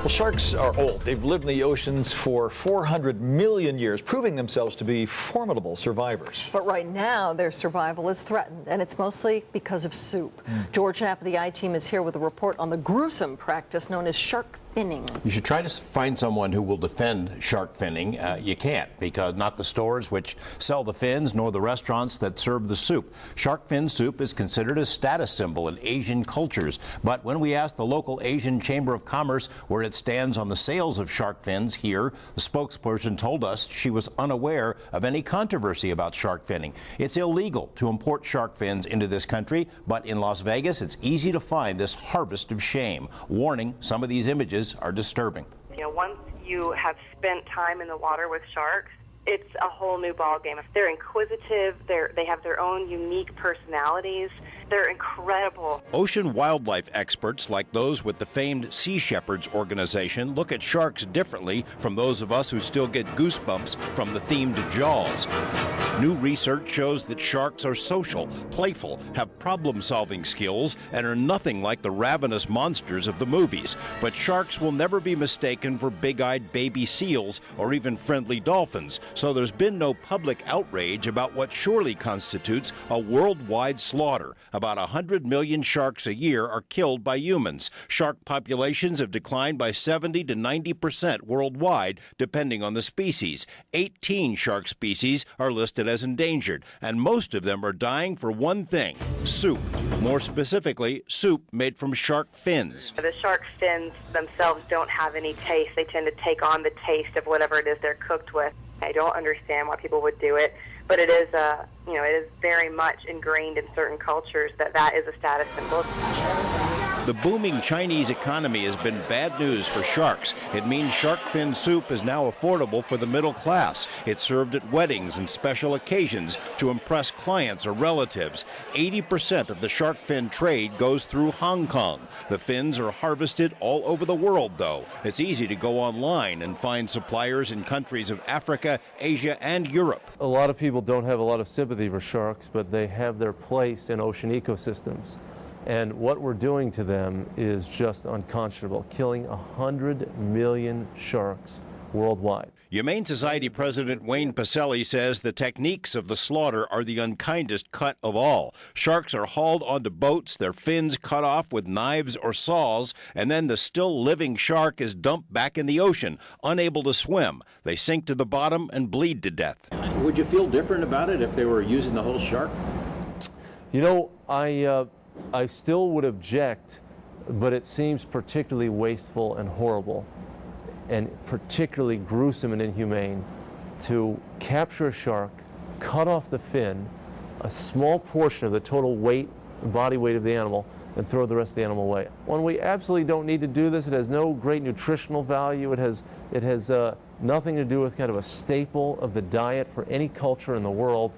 Well, sharks are old. They've lived in the oceans for 400 million years, proving themselves to be formidable survivors. But right now, their survival is threatened, and it's mostly because of soup. George Knapp of the I-Team is here with a report on the gruesome practice known as shark finning. You should try to find someone who will defend shark finning. You can't, because not the stores which sell the fins nor the restaurants that serve the soup. Shark fin soup is considered a status symbol in Asian cultures. But when we asked the local Asian Chamber of Commerce where it stands on the sales of shark fins here, the spokesperson told us she was unaware of any controversy about shark finning. It's illegal to import shark fins into this country, but in Las Vegas, it's easy to find this harvest of shame. Warning, some of these images are disturbing. You know, once you have spent time in the water with sharks, it's a whole new ballgame. If they're inquisitive, they have their own unique personalities. They're incredible. Ocean wildlife experts like those with the famed Sea Shepherds organization look at sharks differently from those of us who still get goosebumps from the themed Jaws. New research shows that sharks are social, playful, have problem-solving skills, and are nothing like the ravenous monsters of the movies. But sharks will never be mistaken for big-eyed baby seals or even friendly dolphins, so there's been no public outrage about what surely constitutes a worldwide slaughter. About 100 million sharks a year are killed by humans. Shark populations have declined by 70 to 90% worldwide, depending on the species. 18 shark species are listed as endangered, and most of them are dying for one thing: soup. More specifically, soup made from shark fins. The shark fins themselves don't have any taste. They tend to take on the taste of whatever it is they're cooked with. I don't understand why people would do it, but it is it is very much ingrained in certain cultures that is a status symbol. The booming Chinese economy has been bad news for sharks. It means shark fin soup is now affordable for the middle class. It's served at weddings and special occasions to impress clients or relatives. 80% of the shark fin trade goes through Hong Kong. The fins are harvested all over the world, though. It's easy to go online and find suppliers in countries of Africa, Asia, and Europe. A lot of people don't have a lot of sympathy for sharks, but they have their place in ocean ecosystems. And what we're doing to them is just unconscionable, killing 100 million sharks worldwide. Humane Society President Wayne Pacelli says the techniques of the slaughter are the unkindest cut of all. Sharks are hauled onto boats, their fins cut off with knives or saws, and then the still living shark is dumped back in the ocean, unable to swim. They sink to the bottom and bleed to death. Would you feel different about it if they were using the whole shark? You know, I still would object, but it seems particularly wasteful and horrible, and particularly gruesome and inhumane to capture a shark, cut off the fin, a small portion of the total weight, body weight of the animal, and throw the rest of the animal away. When we absolutely don't need to do this, it has no great nutritional value. It has nothing to do with kind of a staple of the diet for any culture in the world.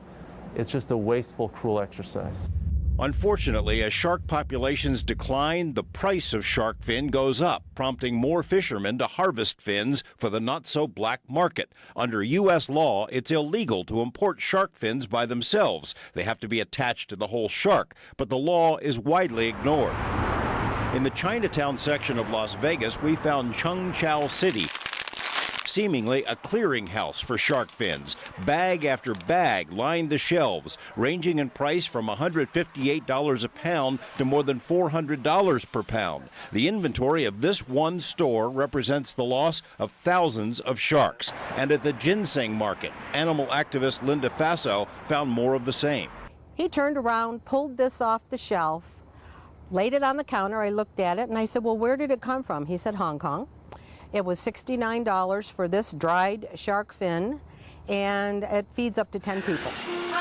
It's just a wasteful, cruel exercise. Unfortunately, as shark populations decline, the price of shark fin goes up, prompting more fishermen to harvest fins for the not-so-black market. Under U.S. law, it's illegal to import shark fins by themselves. They have to be attached to the whole shark, but the law is widely ignored. In the Chinatown section of Las Vegas, we found Chung Chau City, seemingly a clearinghouse for shark fins. Bag after bag lined the shelves, ranging in price from $158 a pound to more than $400 per pound. The inventory of this one store represents the loss of thousands of sharks. And at the ginseng market, animal activist Linda Faso found more of the same. He turned around, pulled this off the shelf, laid it on the counter. I looked at it and I said, well, where did it come from? He said, Hong Kong. It was $69 for this dried shark fin, and it feeds up to 10 people.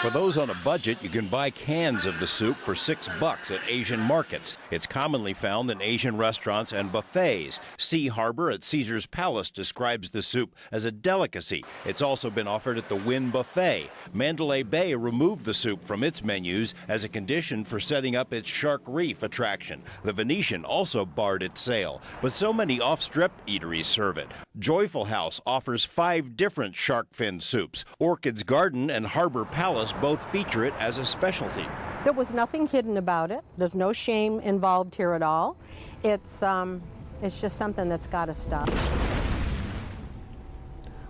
For those on a budget, you can buy cans of the soup for $6 at Asian markets. It's commonly found in Asian restaurants and buffets. Sea Harbor at Caesar's Palace describes the soup as a delicacy. It's also been offered at the Wynn Buffet. Mandalay Bay removed the soup from its menus as a condition for setting up its Shark Reef attraction. The Venetian also barred its sale, but so many off-strip eateries serve it. Joyful House offers 5 different shark fin soups. Orchid's Garden and Harbor Palace both feature it as a specialty. There was nothing hidden about it. There's no shame involved here at all. It's It's just something that's got to stop.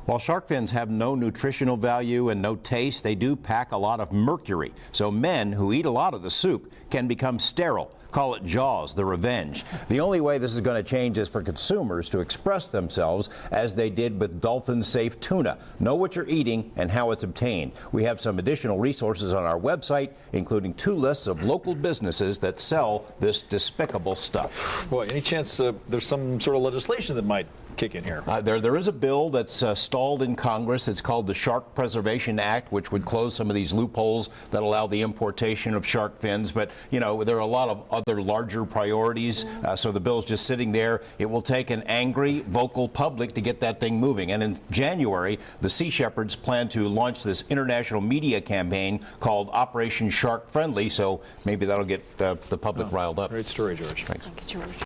While shark fins have no nutritional value and no taste, they do pack a lot of mercury. So men who eat a lot of the soup can become sterile. Call it Jaws, the revenge. The only way this is going to change is for consumers to express themselves as they did with dolphin-safe tuna. Know what you're eating and how it's obtained. We have some additional resources on our website, including 2 lists of local businesses that sell this despicable stuff. Boy, any chance there's some sort of legislation that might kick in here? There is a bill that's stalled in Congress. It's called the Shark Preservation Act, which would close some of these loopholes that allow the importation of shark fins. But, you know, there are a lot of other larger priorities, so the bill's just sitting there. It will take an angry, vocal public to get that thing moving. And in January, the Sea Shepherds plan to launch this international media campaign called Operation Shark Friendly, so maybe that'll get the public riled up. Great story, George. Thanks. Thank you, George.